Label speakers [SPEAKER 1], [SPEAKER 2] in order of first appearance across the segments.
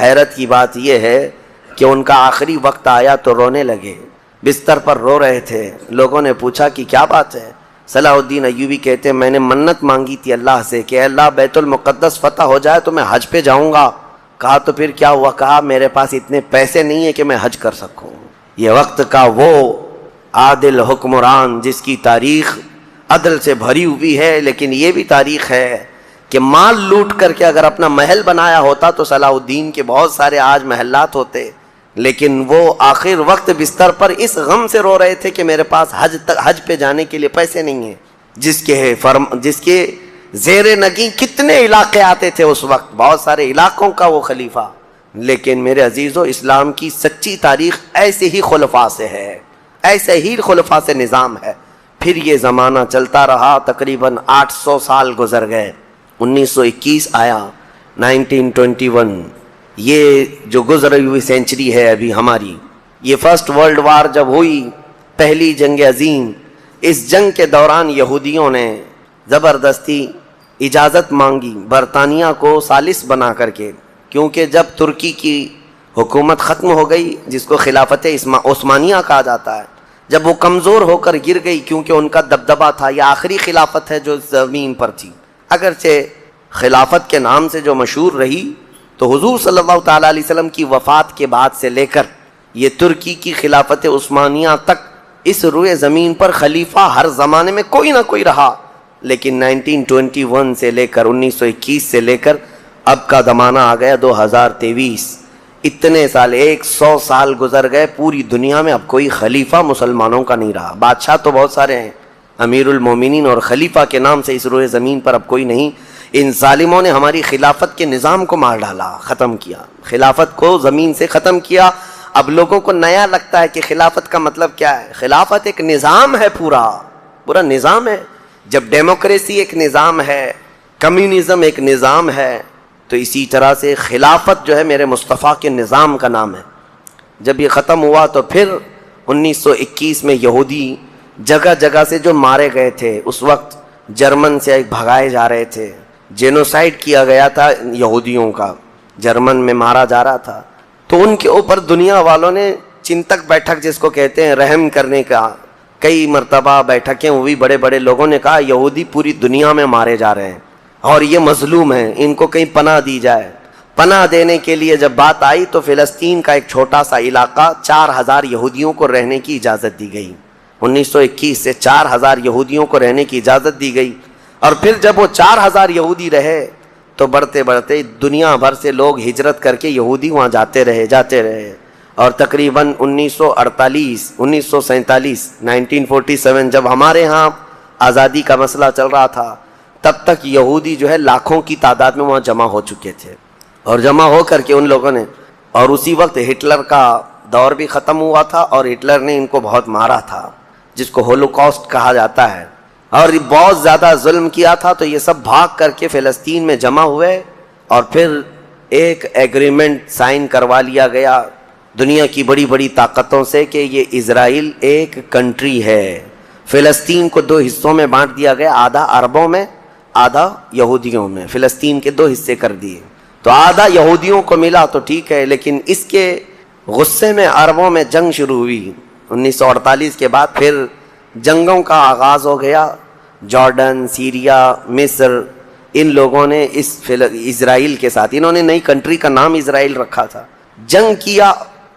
[SPEAKER 1] حیرت کی بات یہ ہے کہ ان کا آخری وقت آیا تو رونے لگے، بستر پر رو رہے تھے۔ لوگوں نے پوچھا کہ کیا بات ہے؟ صلاح الدین ایوبی کہتے ہیں میں نے منت مانگی تھی اللہ سے کہ اللہ بیت المقدس فتح ہو جائے تو میں حج پہ جاؤں گا۔ کہا تو پھر کیا ہوا؟ کہا میرے پاس اتنے پیسے نہیں ہیں کہ میں حج کر سکوں۔ یہ وقت کا وہ عادل حکمران جس کی تاریخ عدل سے بھری ہوئی ہے، لیکن یہ بھی تاریخ ہے کہ مال لوٹ کر کے اگر اپنا محل بنایا ہوتا تو صلاح الدین کے بہت سارے آج محلات ہوتے، لیکن وہ آخر وقت بستر پر اس غم سے رو رہے تھے کہ میرے پاس حج پہ جانے کے لیے پیسے نہیں ہیں۔ جس کے زیر نگیں کتنے علاقے آتے تھے اس وقت، بہت سارے علاقوں کا وہ خلیفہ۔ لیکن میرے عزیزو، اسلام کی سچی تاریخ ایسے ہی خلفاء سے ہے، ایسے ہی خلفاء سے نظام ہے۔ پھر یہ زمانہ چلتا رہا، تقریباً 800 سال گزر گئے، 1921 آیا، 1921، یہ جو گزری ہوئی سینچری ہے ابھی ہماری، یہ فرسٹ ورلڈ وار جب ہوئی، پہلی جنگ عظیم، اس جنگ کے دوران یہودیوں نے زبردستی اجازت مانگی برطانیہ کو ثالث بنا کر کے، کیونکہ جب ترکی کی حکومت ختم ہو گئی جس کو خلافت عثمانیہ کہا جاتا ہے، جب وہ کمزور ہو کر گر گئی، کیونکہ ان کا دبدبہ تھا، یہ آخری خلافت ہے جو زمین پر تھی، اگرچہ خلافت کے نام سے جو مشہور رہی، تو حضور صلی اللہ تعالیٰ علیہ وسلم کی وفات کے بعد سے لے کر یہ ترکی کی خلافت عثمانیہ تک اس روئے زمین پر خلیفہ ہر زمانے میں کوئی نہ کوئی رہا، لیکن 1921 سے لے کر 1921 سے لے کر اب کا زمانہ آ گیا 2023، اتنے سال، 100 سال گزر گئے، پوری دنیا میں اب کوئی خلیفہ مسلمانوں کا نہیں رہا۔ بادشاہ تو بہت سارے ہیں، امیر المومنین، اور خلیفہ کے نام سے اس روئے زمین پر اب کوئی نہیں۔ ان ظالموں نے ہماری خلافت کے نظام کو مار ڈالا، ختم کیا، خلافت کو زمین سے ختم کیا۔ اب لوگوں کو نیا لگتا ہے کہ خلافت کا مطلب کیا ہے۔ خلافت ایک نظام ہے، پورا نظام ہے۔ جب ڈیموکریسی ایک نظام ہے، کمیونزم ایک نظام ہے، تو اسی طرح سے خلافت جو ہے میرے مصطفیٰ کے نظام کا نام ہے۔ جب یہ ختم ہوا تو پھر 1921 میں یہودی جگہ جگہ سے جو مارے گئے تھے، اس وقت جرمن سے بھگائے جا رہے تھے، جینوسائیڈ کیا گیا تھا یہودیوں کا، جرمن میں مارا جا رہا تھا، تو ان کے اوپر دنیا والوں نے چنتک بیٹھک جس کو کہتے ہیں رحم کرنے کا، کئی مرتبہ بیٹھکیں ہوئی، بڑے بڑے لوگوں نے کہا یہودی پوری دنیا میں مارے جا رہے ہیں اور یہ مظلوم ہیں، ان کو کہیں پناہ دی جائے۔ پناہ دینے کے لیے جب بات آئی تو فلسطین کا ایک چھوٹا سا علاقہ، 4000 یہودیوں کو رہنے کی اجازت دی گئی۔ 1921 سے 4000 یہودیوں کو رہنے کی اجازت دی گئی، اور پھر جب وہ 4000 یہودی رہے تو بڑھتے بڑھتے دنیا بھر سے لوگ ہجرت کر کے یہودی وہاں جاتے رہے، اور تقریباً 1947 1947 جب ہمارے ہاں آزادی کا مسئلہ چل رہا تھا، تب تک یہودی جو ہے لاکھوں کی تعداد میں وہاں جمع ہو چکے تھے، اور جمع ہو کر کے ان لوگوں نے، اور اسی وقت ہٹلر کا دور بھی ختم ہوا تھا اور ہٹلر نے ان کو بہت مارا تھا، جس کو ہولوکاسٹ کہا جاتا ہے، اور بہت زیادہ ظلم کیا تھا۔ تو یہ سب بھاگ کر کے فلسطین میں جمع ہوئے، اور پھر ایک ایگریمنٹ سائن کروا لیا گیا دنیا کی بڑی بڑی طاقتوں سے کہ یہ اسرائیل ایک کنٹری ہے۔ فلسطین کو 2 حصوں میں بانٹ دیا گیا، آدھا عربوں میں، آدھا یہودیوں میں، فلسطین کے 2 حصے کر دیے، تو آدھا یہودیوں کو ملا تو ٹھیک ہے، لیکن اس کے غصے میں عربوں میں جنگ شروع ہوئی۔ 1948 کے بعد پھر جنگوں کا آغاز ہو گیا، جارڈن، سیریا، مصر، ان لوگوں نے اسرائیل کے ساتھ، انہوں نے نئی کنٹری کا نام اسرائیل رکھا تھا، جنگ کیا۔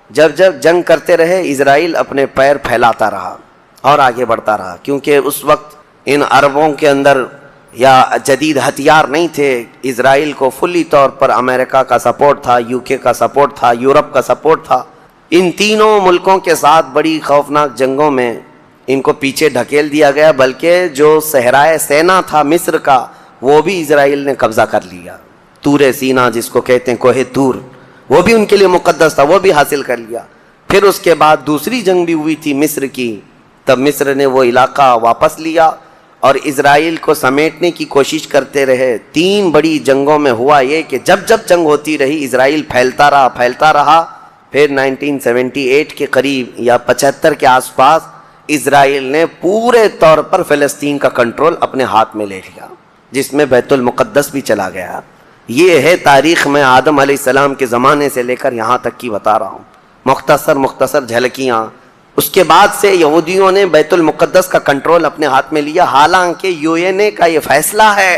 [SPEAKER 1] جب جنگ کرتے رہے، اسرائیل اپنے پیر پھیلاتا رہا اور آگے بڑھتا رہا، کیونکہ اس وقت ان عربوں کے اندر یا جدید ہتھیار نہیں تھے۔ اسرائیل کو فلی طور پر امریکہ کا سپورٹ تھا، UK کا سپورٹ تھا، یورپ کا سپورٹ تھا۔ ان تینوں ملکوں کے ساتھ بڑی خوفناک جنگوں میں ان کو پیچھے ڈھکیل دیا گیا، بلکہ جو صحرائے سینا تھا مصر کا، وہ بھی اسرائیل نے قبضہ کر لیا۔ طور سینا جس کو کہتے ہیں، کوہ طور، وہ بھی ان کے لیے مقدس تھا، وہ بھی حاصل کر لیا۔ پھر اس کے بعد دوسری جنگ بھی ہوئی تھی مصر کی، تب مصر نے وہ علاقہ واپس لیا اور اسرائیل کو سمیٹنے کی کوشش کرتے رہے۔ 3 بڑی جنگوں میں ہوا یہ کہ جب جنگ ہوتی رہی، اسرائیل پھیلتا رہا۔ پھر 1978 کے قریب یا 75 کے آس پاس اسرائیل نے پورے طور پر فلسطین کا کنٹرول اپنے ہاتھ میں لے لیا، جس میں بیت المقدس بھی چلا گیا۔ یہ ہے تاریخ میں آدم علیہ السلام کے زمانے سے لے کر یہاں تک کی بتا رہا ہوں، مختصر جھلکیاں۔ اس کے بعد سے یہودیوں نے بیت المقدس کا کنٹرول اپنے ہاتھ میں لیا، حالانکہ UN کا یہ فیصلہ ہے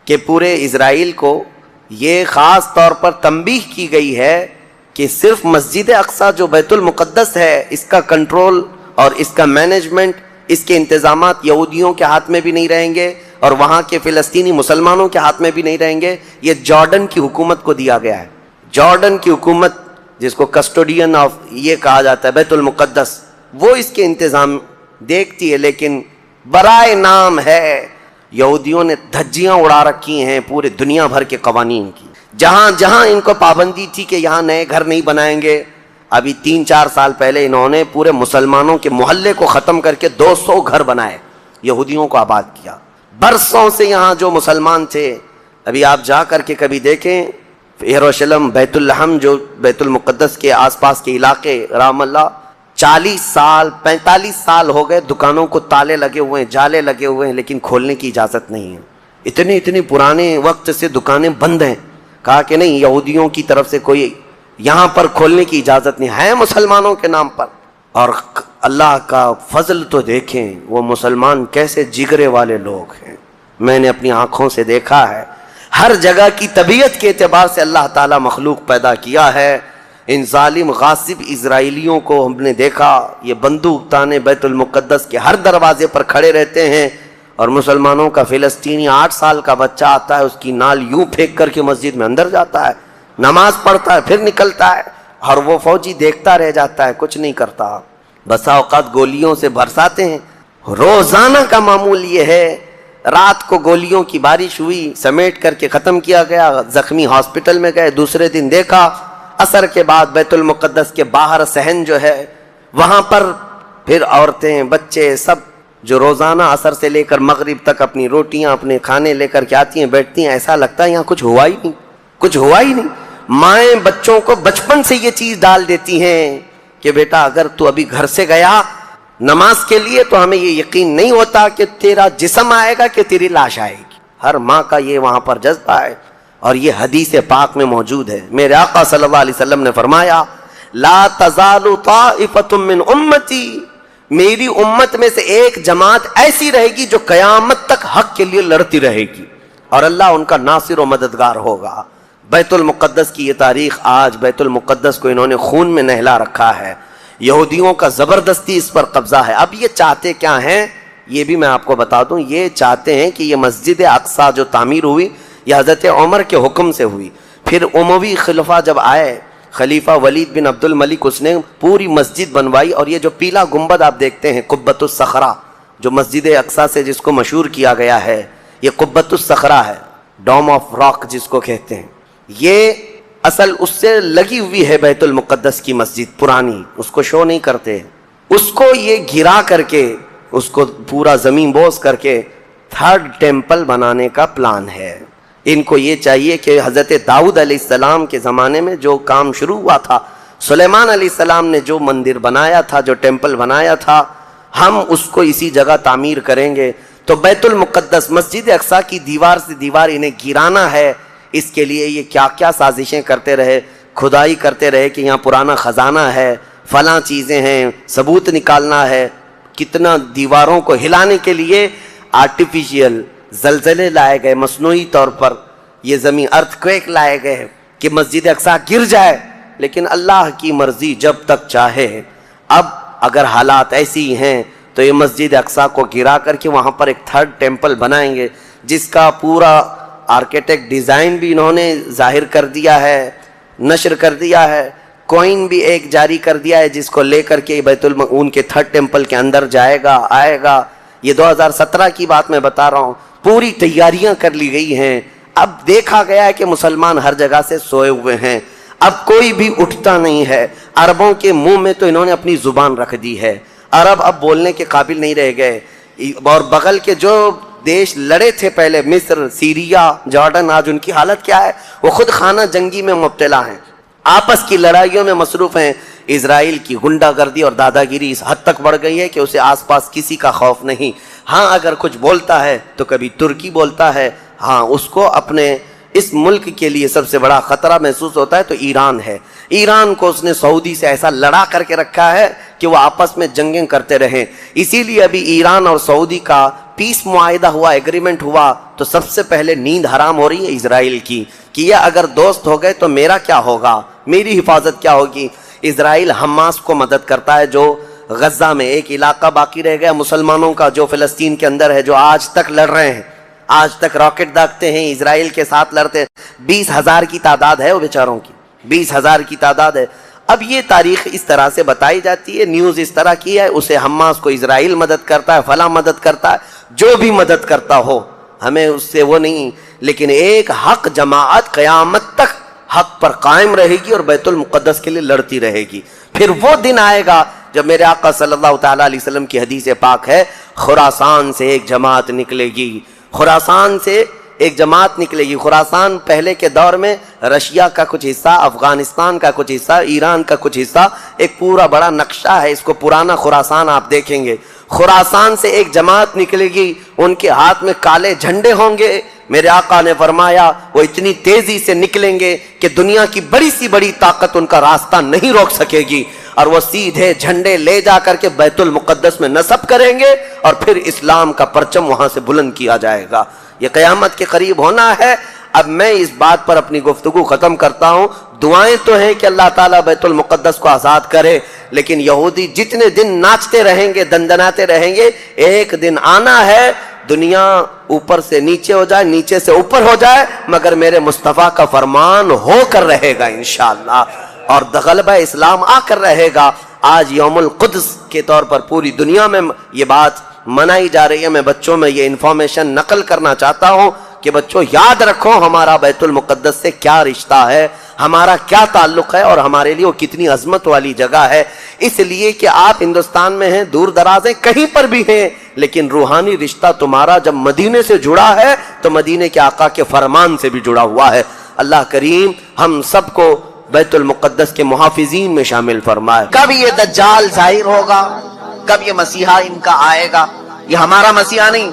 [SPEAKER 1] کہ پورے اسرائیل کو یہ خاص طور پر تنبیہ کی گئی ہے کہ صرف مسجد اقصی جو بیت المقدس ہے اس کا کنٹرول اور اس کا مینجمنٹ، اس کے انتظامات یہودیوں کے ہاتھ میں بھی نہیں رہیں گے اور وہاں کے فلسطینی مسلمانوں کے ہاتھ میں بھی نہیں رہیں گے، یہ جارڈن کی حکومت کو دیا گیا ہے۔ جارڈن کی حکومت، جس کو کسٹوڈین آف یہ کہا جاتا ہے بیت المقدس، وہ اس کے انتظام دیکھتی ہے، لیکن برائے نام ہے یہودیوں نے دھجیاں اڑا رکھی ہیں پورے دنیا بھر کے قوانین کی۔ جہاں جہاں ان کو پابندی تھی کہ یہاں نئے گھر نہیں بنائیں گے، ابھی 3-4 سال پہلے انہوں نے پورے مسلمانوں کے محلے کو ختم کر کے 200 گھر بنائے، یہودیوں کو آباد کیا۔ برسوں سے یہاں جو مسلمان تھے، ابھی آپ جا کر کے کبھی دیکھیں یروشلم، بیت الحم، جو بیت المقدس کے آس پاس کے علاقے، رام اللہ، 40 سال 45 سال ہو گئے دکانوں کو تالے لگے ہوئے ہیں، جالے لگے ہوئے ہیں، لیکن کھولنے کی اجازت نہیں ہے۔ اتنے پرانے وقت سے دکانیں بند ہیں، کہا کہ نہیں، یہودیوں کی طرف سے کوئی یہاں پر کھولنے کی اجازت نہیں ہے، مسلمانوں کے نام پر۔ اور اللہ کا فضل تو دیکھیں، وہ مسلمان کیسے جگرے والے لوگ ہیں، میں نے اپنی آنکھوں سے دیکھا ہے۔ ہر جگہ کی طبیعت کے اعتبار سے اللہ تعالیٰ مخلوق پیدا کیا ہے۔ ان ظالم غاصب اسرائیلیوں کو ہم نے دیکھا، یہ بندوق تانے بیت المقدس کے ہر دروازے پر کھڑے رہتے ہیں، اور مسلمانوں کا فلسطینی 8 سال کا بچہ آتا ہے، اس کی نال یوں پھینک کر کے مسجد میں اندر جاتا ہے، نماز پڑھتا ہے، پھر نکلتا ہے، اور وہ فوجی دیکھتا رہ جاتا ہے، کچھ نہیں کرتا۔ بسا اوقات گولیوں سے برساتے ہیں، روزانہ کا معمول یہ ہے۔ رات کو گولیوں کی بارش ہوئی، سمیٹ کر کے ختم کیا گیا، زخمی ہاسپٹل میں گئے، دوسرے دن دیکھا عصر کے بعد بیت المقدس کے باہر صحن جو ہے وہاں پر پھر عورتیں، بچے، سب جو روزانہ عصر سے لے کر مغرب تک اپنی روٹیاں، اپنے کھانے لے کر کے آتی ہیں، بیٹھتی ہیں، ایسا لگتا ہے یہاں کچھ ہوا ہی نہیں۔ مائیں بچوں کو بچپن سے یہ چیز ڈال دیتی ہیں کہ بیٹا اگر تو ابھی گھر سے گیا نماز کے لیے تو ہمیں یہ یقین نہیں ہوتا کہ تیرا جسم آئے گا کہ تیری لاش آئے گی۔ ہر ماں کا یہ وہاں پر جذبہ ہے، اور یہ حدیث پاک میں موجود ہے۔ میرے آقا صلی اللہ علیہ وسلم نے فرمایا، لا تزال طائفۃ من امتی، میری امت میں سے ایک جماعت ایسی رہے گی جو قیامت تک حق کے لیے لڑتی رہے گی، اور اللہ ان کا ناصر و مددگار ہوگا۔ بیت المقدس کی یہ تاریخ، آج بیت المقدس کو انہوں نے خون میں نہلا رکھا ہے، یہودیوں کا زبردستی اس پر قبضہ ہے۔ اب یہ چاہتے کیا ہیں، یہ بھی میں آپ کو بتا دوں، یہ چاہتے ہیں کہ یہ مسجد اقصی جو تعمیر ہوئی یہ حضرت عمر کے حکم سے ہوئی، پھر اموی خلفاء جب آئے، خلیفہ ولید بن عبد الملک، اس نے پوری مسجد بنوائی، اور یہ جو پیلا گنبد آپ دیکھتے ہیں قبۃ الصخرہ، جو مسجد اقصی سے جس کو مشہور کیا گیا ہے، یہ قبۃ الصخرہ ہے، ڈوم آف راک جس کو کہتے ہیں، یہ اصل اس سے لگی ہوئی ہے بیت المقدس کی مسجد پرانی، اس کو شو نہیں کرتے، اس کو یہ گھرا کر کے، اس کو پورا زمین بوس کر کے 3rd ٹیمپل بنانے کا پلان ہے۔ ان کو یہ چاہیے کہ حضرت داؤد علیہ السلام کے زمانے میں جو کام شروع ہوا تھا، سلیمان علیہ السلام نے جو مندر بنایا تھا، جو ٹیمپل بنایا تھا، ہم اس کو اسی جگہ تعمیر کریں گے۔ تو بیت المقدس، مسجد اقصی کی دیوار سے دیوار انہیں گرانا ہے، اس کے لیے یہ کیا کیا سازشیں کرتے رہے، کھدائی کرتے رہے کہ یہاں پرانا خزانہ ہے، فلاں چیزیں ہیں، ثبوت نکالنا ہے، کتنا دیواروں کو ہلانے کے لیے آرٹیفیشیل زلزلے لائے گئے، مصنوعی طور پر یہ زمین ارتھ کویک لائے گئے کہ مسجد اقصی گر جائے، لیکن اللہ کی مرضی جب تک چاہے۔ اب اگر حالات ایسی ہیں تو یہ مسجد اقصی کو گرا کر کے وہاں پر ایک 3rd ٹیمپل بنائیں گے، جس کا پورا آرکیٹیکٹ ڈیزائن بھی انہوں نے ظاہر کر دیا ہے، نشر کر دیا ہے، کوئن بھی ایک جاری کر دیا ہے، جس کو لے کر کے ان کے 3rd ٹیمپل کے اندر جائے گا، آئے گا۔ یہ 2017 کی بات میں بتا رہا ہوں، پوری تیاریاں کر لی گئی ہیں۔ اب دیکھا گیا ہے کہ مسلمان ہر جگہ سے سوئے ہوئے ہیں، اب کوئی بھی اٹھتا نہیں ہے۔ عربوں کے منہ میں تو انہوں نے اپنی زبان رکھ دی ہے، عرب اب بولنے کے قابل نہیں رہ گئے، اور بغل کے جو دیش لڑے تھے پہلے، مصر، سیریا، جارڈن، آج ان کی حالت کیا ہے؟ وہ خود خانہ جنگی میں مبتلا ہیں، آپس کی لڑائیوں میں مصروف ہیں۔ اسرائیل کی غنڈہ گردی اور دادا گیری اس حد تک بڑھ گئی ہے کہ اسے آس پاس کسی کا خوف نہیں۔ ہاں اگر کچھ بولتا ہے تو کبھی ترکی بولتا ہے، ہاں اس کو اپنے اس ملک کے لیے سب سے بڑا خطرہ محسوس ہوتا ہے تو ایران ہے. ایران کو اس نے سعودی سے ایسا لڑا کر کے رکھا ہے کہ وہ آپس میں جنگیں کرتے رہیں. اسی لیے ابھی ایران اور سعودی کا پیس معاہدہ ہوا, ایگریمنٹ ہوا, تو سب سے پہلے نیند حرام ہو رہی ہے اسرائیل کی کہ یہ اگر دوست ہو گئے تو میرا کیا ہوگا, میری حفاظت کیا ہوگی. اسرائیل حماس کو مدد کرتا ہے جو غزہ میں ایک علاقہ باقی رہ گیا مسلمانوں کا جو فلسطین کے اندر ہے, جو آج تک لڑ رہے ہیں, آج تک راکٹ داغتے ہیں, اسرائیل کے ساتھ لڑتے ہیں. 20,000 کی تعداد ہے وہ بیچاروں کی, 20,000 کی تعداد ہے. اب یہ تاریخ اس طرح سے بتائی جاتی ہے, نیوز اس طرح کی ہے, اسے حماس کو اسرائیل مدد کرتا ہے, فلاں مدد کرتا ہے, جو بھی مدد کرتا ہو ہمیں اس سے وہ نہیں. لیکن ایک حق جماعت قیامت تک حق پر قائم رہے گی اور بیت المقدس کے لیے لڑتی رہے گی. پھر وہ دن آئے گا جب میرے آقا صلی اللہ تعالیٰ علیہ وسلم کی حدیث پاک ہے, خراسان سے ایک جماعت نکلے گی, خراسان سے ایک جماعت نکلے گی. خراسان پہلے کے دور میں رشیا کا کچھ حصہ, افغانستان کا کچھ حصہ, ایران کا کچھ حصہ, ایک پورا بڑا نقشہ ہے, اس کو پرانا خراسان آپ دیکھیں گے. خراسان سے ایک جماعت نکلے گی, ان کے ہاتھ میں کالے جھنڈے ہوں گے. میرے آقا نے فرمایا وہ اتنی تیزی سے نکلیں گے کہ دنیا کی بڑی سی بڑی طاقت ان کا راستہ نہیں روک سکے گی, اور وہ سیدھے جھنڈے لے جا کر کے بیت المقدس میں نصب کریں گے اور پھر اسلام کا پرچم وہاں سے بلند کیا جائے گا. یہ قیامت کے قریب ہونا ہے. اب میں اس بات پر اپنی گفتگو ختم کرتا ہوں. دعائیں تو ہیں کہ اللہ تعالیٰ بیت المقدس کو آزاد کرے, لیکن یہودی جتنے دن ناچتے رہیں گے, دندناتے رہیں گے, ایک دن آنا ہے دنیا اوپر سے نیچے ہو جائے, نیچے سے اوپر ہو جائے, مگر میرے مصطفیٰ کا فرمان ہو کر رہے گا انشاءاللہ, اور غلبہ اسلام آ کر رہے گا. آج یوم القدس کے طور پر پوری دنیا میں یہ بات منائی جا رہی ہے. میں بچوں میں یہ انفارمیشن نقل کرنا چاہتا ہوں کہ بچوں یاد رکھو ہمارا بیت المقدس سے کیا رشتہ ہے, ہمارا کیا تعلق ہے, اور ہمارے لیے وہ کتنی عظمت والی جگہ ہے. اس لیے کہ آپ ہندوستان میں ہیں, دور دراز ہیں, کہیں پر بھی ہیں, لیکن روحانی رشتہ تمہارا جب مدینے سے جڑا ہے تو مدینے کے آقا کے فرمان سے بھی جڑا ہوا ہے. اللہ کریم ہم سب کو بیت المقدس کے محافظین میں شامل فرمائے.
[SPEAKER 2] کب یہ دجال ظاہر ہوگا, کب یہ مسیحا ان کا آئے گا, یہ ہمارا مسیحا نہیں.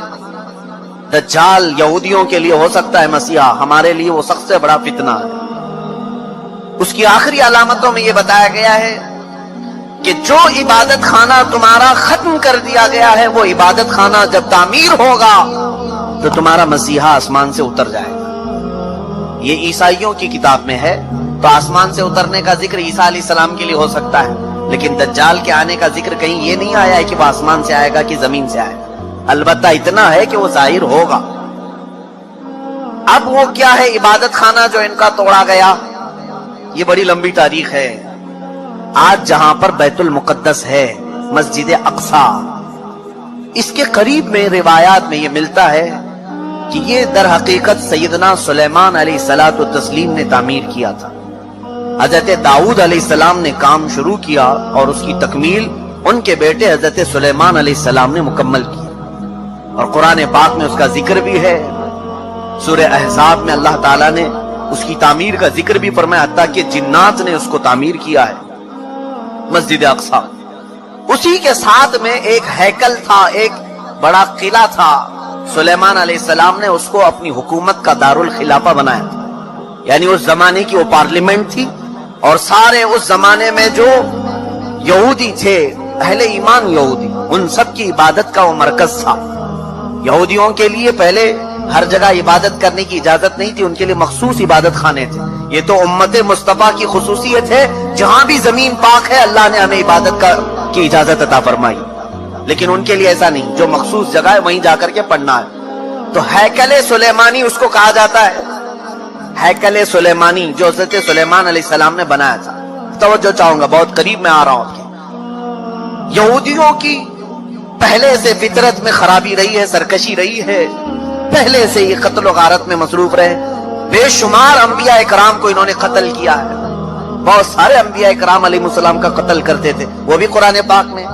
[SPEAKER 2] دجال یہودیوں کے لیے ہو سکتا ہے مسیحا, ہمارے لیے وہ سب سے بڑا فتنہ ہے. اس کی آخری علامتوں میں یہ بتایا گیا ہے کہ جو عبادت خانہ تمہارا ختم کر دیا گیا ہے, وہ عبادت خانہ جب تعمیر ہوگا تو تمہارا مسیحا آسمان سے اتر جائے گا. یہ عیسائیوں کی کتاب میں ہے, تو آسمان سے اترنے کا ذکر عیسیٰ علیہ السلام کے لیے ہو سکتا ہے, لیکن دجال کے آنے کا ذکر کہیں یہ نہیں آیا ہے کہ وہ آسمان سے آئے گا کہ زمین سے آئے گا. البتہ اتنا ہے کہ وہ ظاہر ہوگا. اب وہ کیا ہے عبادت خانہ جو ان کا توڑا گیا, یہ بڑی لمبی تاریخ ہے. آج جہاں پر بیت المقدس ہے, مسجد اقصی, اس کے قریب میں روایات میں یہ ملتا ہے کہ یہ در حقیقت سیدنا سلیمان علیہ الصلوۃ والتسلیم نے تعمیر کیا تھا. حضرت داؤد علیہ السلام نے کام شروع کیا اور اس کی تکمیل ان کے بیٹے حضرت سلیمان علیہ السلام نے مکمل کی, اور قرآن پاک میں اس کا ذکر بھی ہے. سورہ احزاب میں اللہ تعالیٰ نے اس کی تعمیر کا ذکر بھی فرمایا, حتیٰ کہ جنات نے اس کو تعمیر کیا ہے, مسجد اقصی. اسی کے ساتھ میں ایک ہیکل تھا, ایک بڑا قلعہ تھا. سلیمان علیہ السلام نے اس کو اپنی حکومت کا دارالخلافہ بنایا تھا, یعنی اس زمانے کی وہ پارلیمنٹ تھی, اور سارے اس زمانے میں جو یہودی تھے, اہل ایمان یہودی, ان سب کی عبادت کا وہ مرکز تھا. یہودیوں کے لیے پہلے ہر جگہ عبادت کرنے کی اجازت نہیں تھی, ان کے لیے مخصوص عبادت خانے تھے. یہ تو امت مصطفیٰ کی خصوصیت ہے, جہاں بھی زمین پاک ہے اللہ نے ہمیں عبادت کی اجازت عطا فرمائی, لیکن ان کے لیے ایسا نہیں, جو مخصوص جگہ ہے وہیں جا کر کے پڑھنا ہے. تو ہیکل سلیمانی اس کو کہا جاتا ہے, ہیکل سلیمانی جو حضرت سلیمان علیہ السلام نے بنایا تھا. توجہ چاہوں گا, بہت قریب میں آ رہا ہوں. یہودیوں کی پہلے سے فطرت میں خرابی رہی ہے, سرکشی رہی ہے, پہلے سے یہ قتل و غارت میں مصروف رہے. بے شمار انبیاء اکرام کو انہوں نے قتل کیا ہے, بہت سارے انبیاء اکرام علیہ السلام کا قتل کرتے تھے, وہ بھی قرآن پاک میں.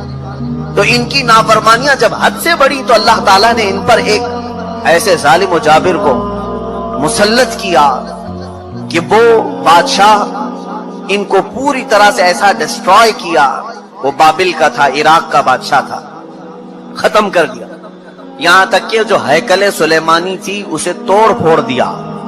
[SPEAKER 2] تو ان کی نافرمانیاں جب حد سے بڑی تو اللہ تعالیٰ نے ان پر ایک ایسے ظالم و جابر کو مسلط کیا کہ وہ بادشاہ ان کو پوری طرح سے ایسا ڈسٹروائے کیا. وہ بابل کا تھا, عراق کا بادشاہ تھا, ختم کر دیا. یہاں تک کہ جو ہیکل سلیمانی تھی اسے توڑ پھوڑ دیا,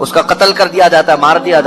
[SPEAKER 2] اس کا قتل کر دیا جاتا ہے, مار دیا جاتا ہے.